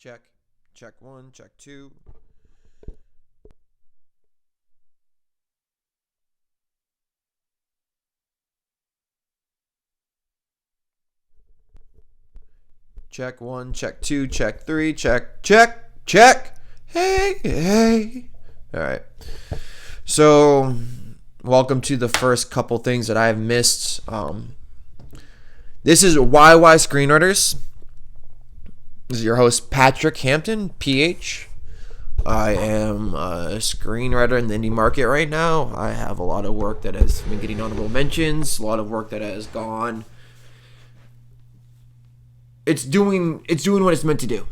Check. Check one, check two. Check one, check two, check three, check. Hey. All right. So, welcome to the first couple things that I've missed. This is YY Screenwriters. This is your host, Patrick Hampton, PH. I am a screenwriter in the indie market right now. I have a lot of work that has been getting honorable mentions, a lot of work that has gone. It's doing what it's meant to do.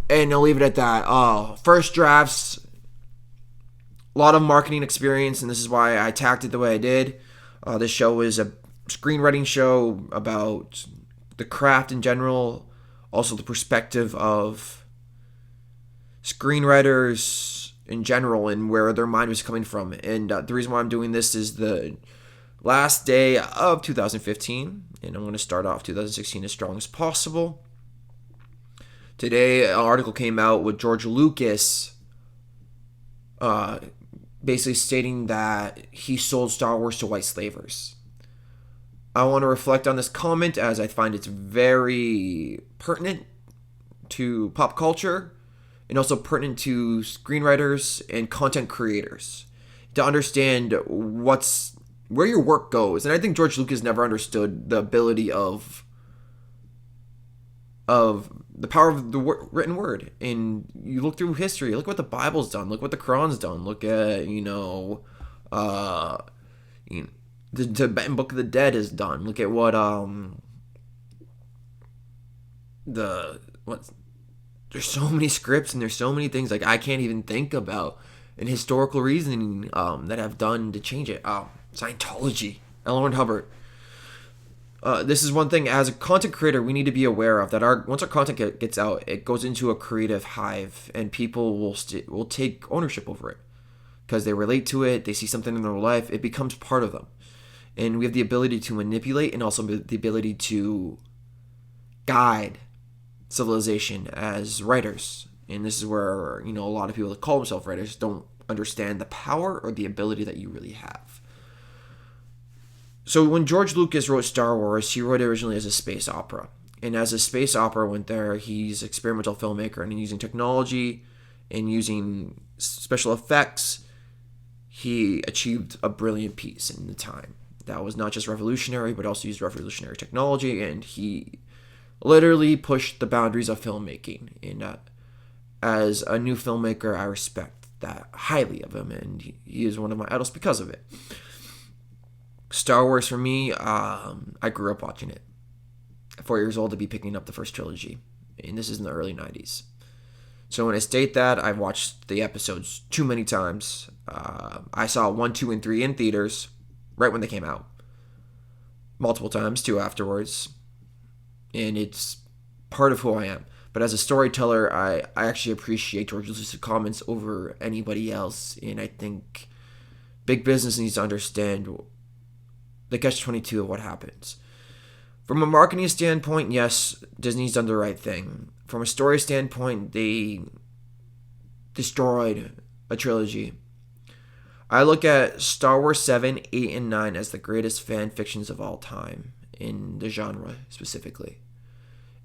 And I'll leave it at that. First drafts, a lot of marketing experience, and this is why I tacked it the way I did. This show is a screenwriting show about the craft in general, also the perspective of screenwriters in general and where their mind was coming from. And the reason why I'm doing this is the last day of 2015, and I'm going to start off 2016 as strong as possible. Today, an article came out with George Lucas basically stating that he sold Star Wars to white slavers. I want to reflect on this comment as I find it's very pertinent to pop culture and also pertinent to screenwriters and content creators to understand where your work goes. And I think George Lucas never understood the ability of the power of the written word. And you look through history, look what the Bible's done, look what the Quran's done, look at the Tibetan Book of the Dead is done. Look at what there's so many scripts and there's so many things like I can't even think about in historical reasoning that have done to change it. Scientology, L. Ron Hubbard. This is one thing as a content creator we need to be aware of, that once our content gets out, it goes into a creative hive and people will take ownership over it because they relate to it, they see something in their life, it becomes part of them. And we have the ability to manipulate and also the ability to guide civilization as writers. And this is where, a lot of people that call themselves writers don't understand the power or the ability that you really have. So when George Lucas wrote Star Wars, he wrote it originally as a space opera. And as a space opera went there, he's an experimental filmmaker, and using technology and using special effects, he achieved a brilliant piece in the time. That was not just revolutionary, but also used revolutionary technology, and he literally pushed the boundaries of filmmaking. And as a new filmmaker, I respect that highly of him, and he is one of my idols because of it. Star Wars for me, I grew up watching it. 4 years old to be picking up the first trilogy, and this is in the early 90s. So when I state that, I've watched the episodes too many times. I saw 1, 2, and 3 in theaters right when they came out. Multiple times, too, afterwards. And it's part of who I am. But as a storyteller, I actually appreciate George Lucas' comments over anybody else. And I think big business needs to understand the catch-22 of what happens. From a marketing standpoint, yes, Disney's done the right thing. From a story standpoint, they destroyed a trilogy. I look at Star Wars 7, 8, and 9 as the greatest fan fictions of all time, in the genre specifically.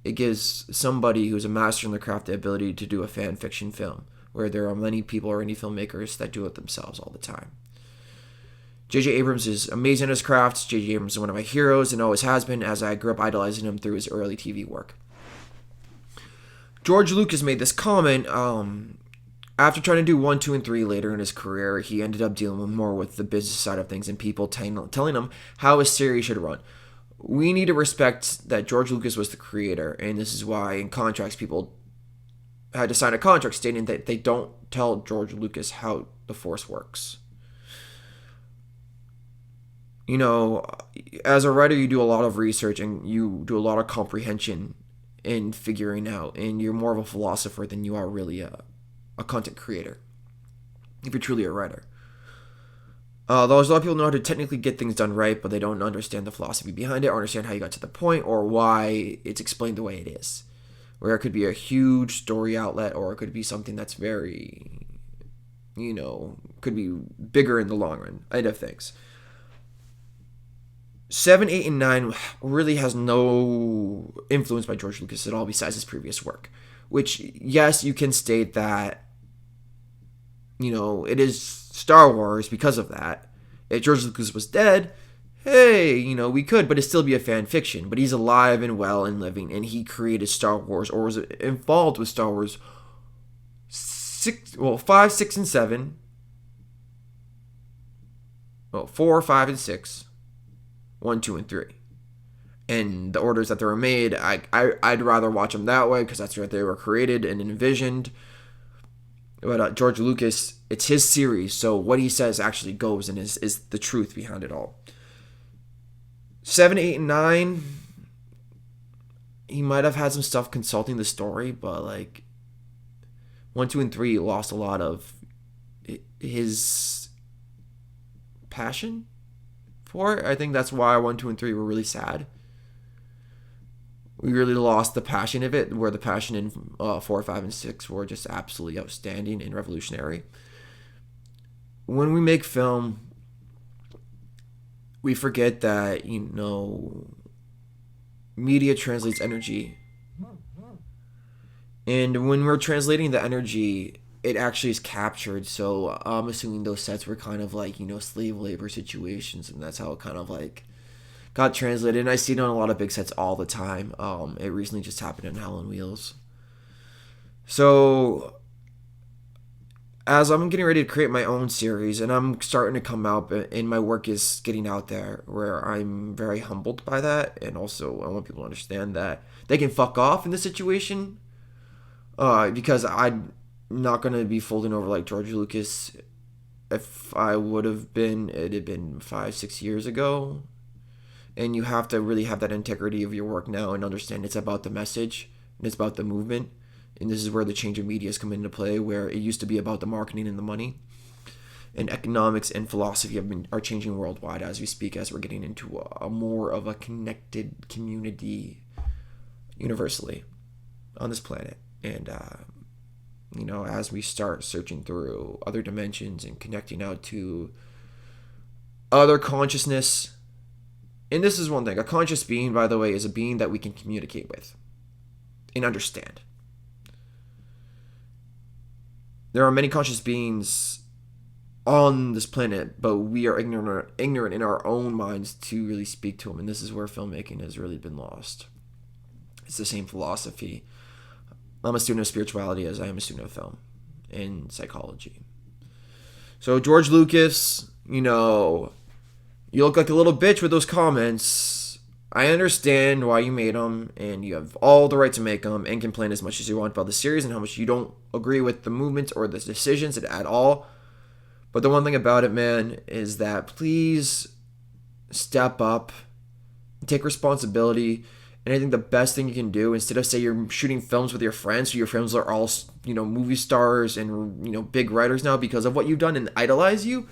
It gives somebody who's a master in the craft the ability to do a fan fiction film, where there are many people or indie filmmakers that do it themselves all the time. J.J. Abrams is amazing at his craft. J.J. Abrams is one of my heroes and always has been, as I grew up idolizing him through his early TV work. George Lucas made this comment. After trying to do 1, 2, and 3 later in his career, he ended up dealing more with the business side of things and people telling him how his series should run. We need to respect that George Lucas was the creator, and this is why in contracts people had to sign a contract stating that they don't tell George Lucas how the Force works. As a writer, you do a lot of research and you do a lot of comprehension in figuring out, and you're more of a philosopher than you are really a content creator, if you're truly a writer. There's a lot of people know how to technically get things done right, but they don't understand the philosophy behind it or understand how you got to the point or why it's explained the way it is. where it could be a huge story outlet, or it could be something that's very, could be bigger in the long run. End of things. 7, 8, and 9 really has no influence by George Lucas at all besides his previous work. Which, yes, you can state that, it is Star Wars because of that. If George Lucas was dead, hey, we could, but it'd still be a fan fiction. But he's alive and well and living, and he created Star Wars, or was involved with Star Wars 5, 6, and 7. Well, 4, 5, and 6. 1, 2, and 3. And the orders that they were made, I'd rather watch them that way because that's where they were created and envisioned. But George Lucas, it's his series, so what he says actually goes and is the truth behind it all. 7, 8, and 9, he might have had some stuff consulting the story, but 1, 2, and 3 lost a lot of his passion for it. I think that's why 1, 2, and 3 were really sad. We really lost the passion of it, where the passion in 4, 5, and 6 were just absolutely outstanding and revolutionary. When we make film, we forget that, media translates energy. And when we're translating the energy, it actually is captured. So I'm assuming those sets were kind of slave labor situations, and that's how it kind of got translated. And I see it on a lot of big sets all the time. It recently just happened in Hell on Wheels. So as I'm getting ready to create my own series, and I'm starting to come out, and my work is getting out there, where I'm very humbled by that, and also I want people to understand that they can fuck off in this situation, because I'm not going to be folding over like George Lucas. If I would have been, it'd have been 5, 6 years ago. And you have to really have that integrity of your work now and understand it's about the message and it's about the movement. And this is where the change of media has come into play, where it used to be about the marketing and the money. And economics and philosophy are changing worldwide as we speak, as we're getting into a more of a connected community universally on this planet. And, as we start searching through other dimensions and connecting out to other consciousness. And this is one thing. A conscious being, by the way, is a being that we can communicate with and understand. There are many conscious beings on this planet, but we are ignorant in our own minds to really speak to them. And this is where filmmaking has really been lost. It's the same philosophy. I'm a student of spirituality as I am a student of film and psychology. So George Lucas, you look like a little bitch with those comments. I understand why you made them, and you have all the right to make them and complain as much as you want about the series and how much you don't agree with the movements or the decisions at all. But the one thing about it, man, is that please step up, take responsibility. And I think the best thing you can do, instead of say you're shooting films with your friends, so your friends are all, movie stars and, big writers now because of what you've done and idolize you,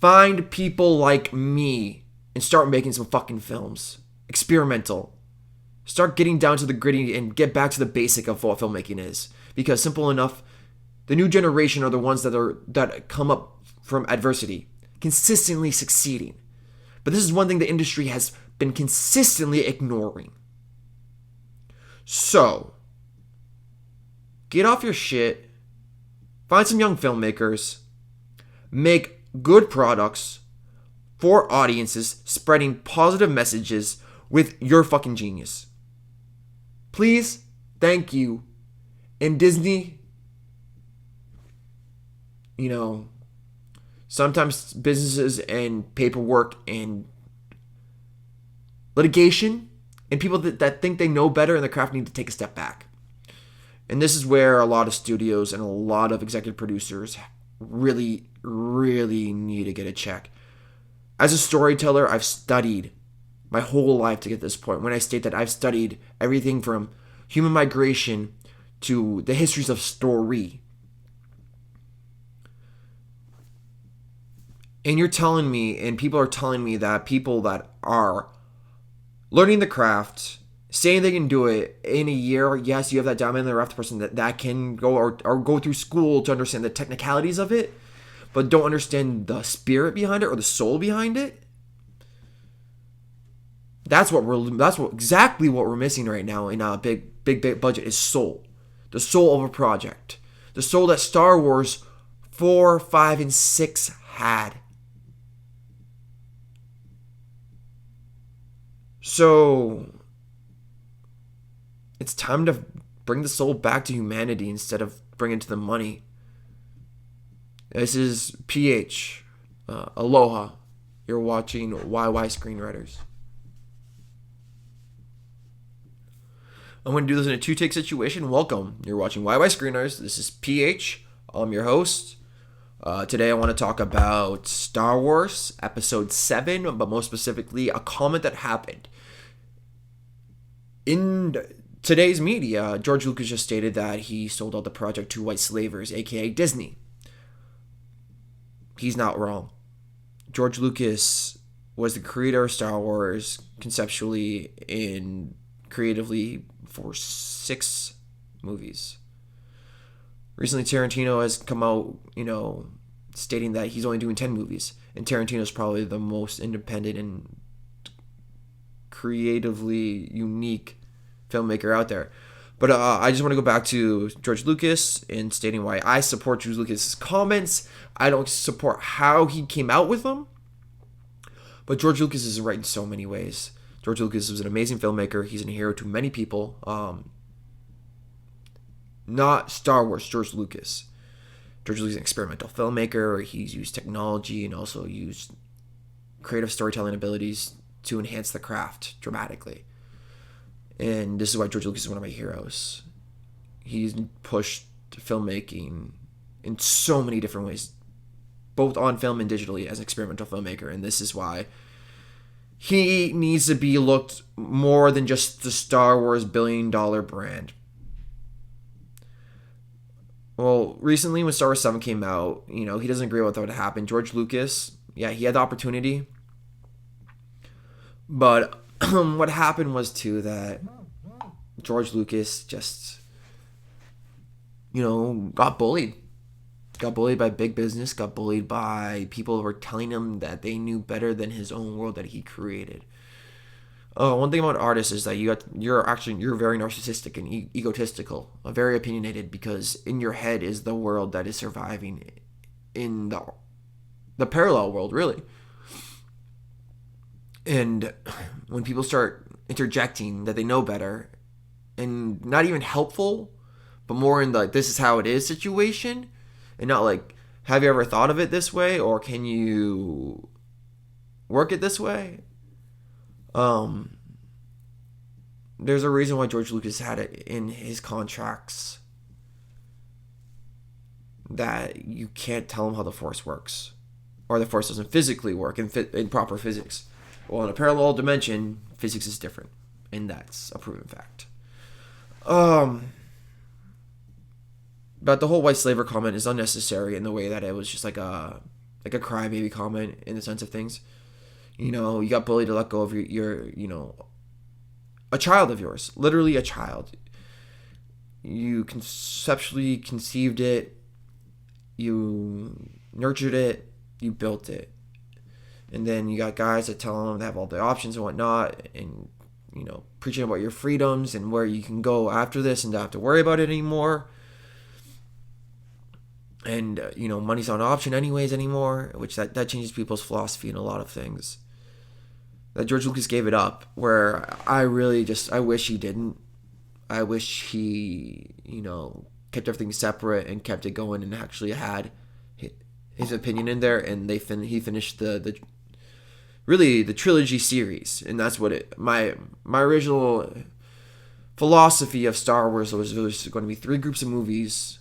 find people like me and start making some fucking films. Experimental. Start getting down to the gritty and get back to the basic of what filmmaking is. Because simple enough, the new generation are the ones that come up from adversity, consistently succeeding. But this is one thing the industry has been consistently ignoring. So, get off your shit, find some young filmmakers, make good products for audiences, spreading positive messages with your fucking genius. Please, thank you. And Disney, sometimes businesses and paperwork and litigation and people that think they know better in the craft need to take a step back. And this is where a lot of studios and a lot of executive producers really, really need to get a check. As a storyteller, I've studied my whole life to get to this point. When I state that I've studied everything from human migration to the histories of story. And you're telling me, and people are telling me that people that are learning the craft, saying they can do it in a year, yes, you have that diamond in the rough person that can go or go through school to understand the technicalities of it, but don't understand the spirit behind it or the soul behind it. That's exactly what we're missing right now in a big budget is soul. The soul of a project. The soul that Star Wars 4, 5, and 6 had. So it's time to bring the soul back to humanity instead of bring it to the money. This is PH. Aloha. You're watching YY Screenwriters. I'm going to do this in a two-take situation. Welcome. You're watching YY Screenwriters. This is PH. I'm your host. Today I want to talk about Star Wars Episode 7, but most specifically a comment that happened. In today's media, George Lucas just stated that he sold out the project to white slavers, aka Disney. He's not wrong. George Lucas was the creator of Star Wars conceptually and creatively for 6 movies. Recently, Tarantino has come out, stating that he's only doing 10 movies. And Tarantino's probably the most independent and creatively unique filmmaker out there. But I just want to go back to George Lucas and stating why I support George Lucas' comments. I don't support how he came out with them. But George Lucas is right in so many ways. George Lucas was an amazing filmmaker. He's a hero to many people. Not Star Wars, George Lucas. George Lucas is an experimental filmmaker. He's used technology and also used creative storytelling abilities to enhance the craft dramatically. And this is why George Lucas is one of my heroes. He's pushed filmmaking in so many different ways, both on film and digitally as an experimental filmmaker. And this is why he needs to be looked more than just the Star Wars billion-dollar brand. Well, recently when Star Wars 7 came out, he doesn't agree with what happened. George Lucas, yeah, he had the opportunity. But what happened was, too, that George Lucas just, got bullied. Got bullied by big business, got bullied by people who were telling him that they knew better than his own world that he created. One thing about artists is that you're very narcissistic and egotistical, very opinionated, because in your head is the world that is surviving in the parallel world, really. And when people start interjecting that they know better, and not even helpful, but more in the this is how it is situation, and not like, have you ever thought of it this way, or can you work it this way? There's a reason why George Lucas had it in his contracts that you can't tell him how the Force works, or the Force doesn't physically work in proper physics. Well, in a parallel dimension, physics is different, and that's a proven fact. But the whole white slaver comment is unnecessary in the way that it was just like a crybaby comment in the sense of things. You got bullied to let go of your a child of yours, literally a child. You conceptually conceived it, you nurtured it, you built it. And then you got guys that tell them they have all the options and whatnot, and, preaching about your freedoms and where you can go after this and not have to worry about it anymore. And, money's not an option anyways anymore, which that changes people's philosophy in a lot of things. That George Lucas gave it up, where I wish he didn't. I wish he, kept everything separate and kept it going and actually had his opinion in there, and he finished the trilogy series. And that's what my original philosophy of Star Wars was going to be 3 groups of movies.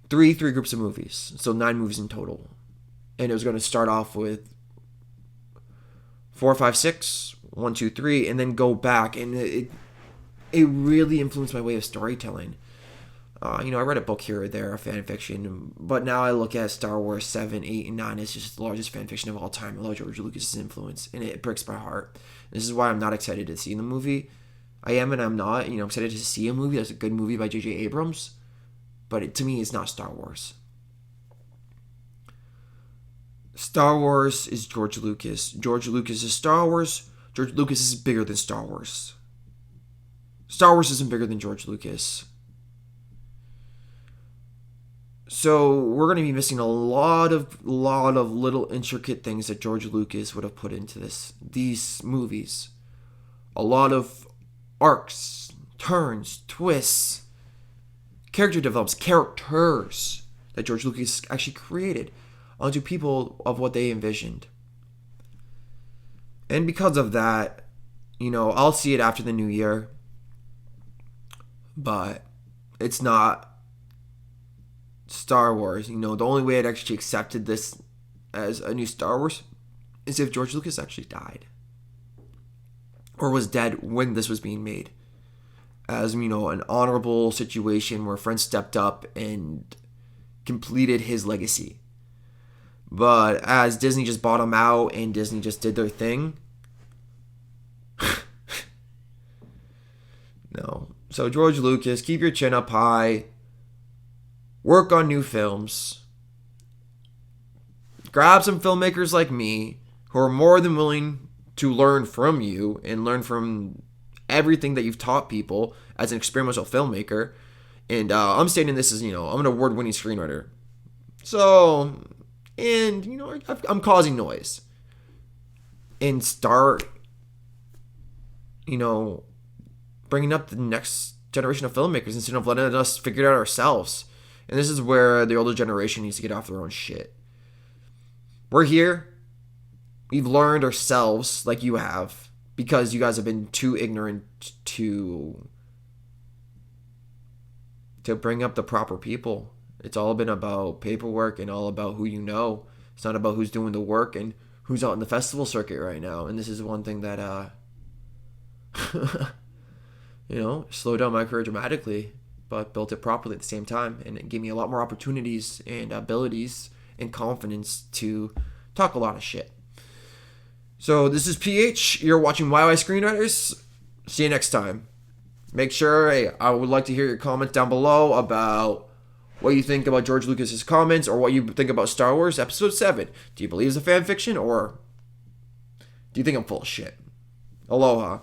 Three groups of movies, so 9 movies in total. And it was going to start off with 4, 5, 6, 1, 2, 3, and then go back. And it really influenced my way of storytelling. I read a book here or there, a fan fiction, but now I look at Star Wars 7, 8, and 9 as just the largest fan fiction of all time. I love George Lucas' influence, and it breaks my heart. This is why I'm not excited to see the movie, I am and I'm not. I'm excited to see a movie that's a good movie by J.J. Abrams, but to me, it's not Star Wars. Star Wars is George Lucas. George Lucas is Star Wars. George Lucas is bigger than Star Wars. Star Wars isn't bigger than George Lucas. So we're going to be missing a lot of little intricate things that George Lucas would have put into these movies. A lot of arcs, turns, twists, character develops, characters that George Lucas actually created onto people of what they envisioned. And because of that, I'll see it after the new year. But it's not Star Wars. The only way I'd actually accepted this as a new Star Wars is if George Lucas actually died. Or was dead when this was being made. As, an honorable situation where friends stepped up and completed his legacy. But as Disney just bought him out and Disney just did their thing. No. So George Lucas, keep your chin up high. Work on new films. Grab some filmmakers like me who are more than willing to learn from you and learn from everything that you've taught people as an experimental filmmaker. And I'm stating this as, I'm an award-winning screenwriter. So, and, I'm causing noise. And start, bringing up the next generation of filmmakers instead of letting us figure it out ourselves. And this is where the older generation needs to get off their own shit. We're here. We've learned ourselves like you have because you guys have been too ignorant to bring up the proper people. It's all been about paperwork and all about who you know. It's not about who's doing the work and who's out in the festival circuit right now. And this is one thing that slowed down my career dramatically, but built it properly at the same time. And it gave me a lot more opportunities and abilities and confidence to talk a lot of shit. So this is PH. You're watching YY Screenwriters. See you next time. Make sure, I would like to hear your comments down below about what you think about George Lucas's comments or what you think about Star Wars Episode 7. Do you believe it's a fan fiction or do you think I'm full of shit? Aloha.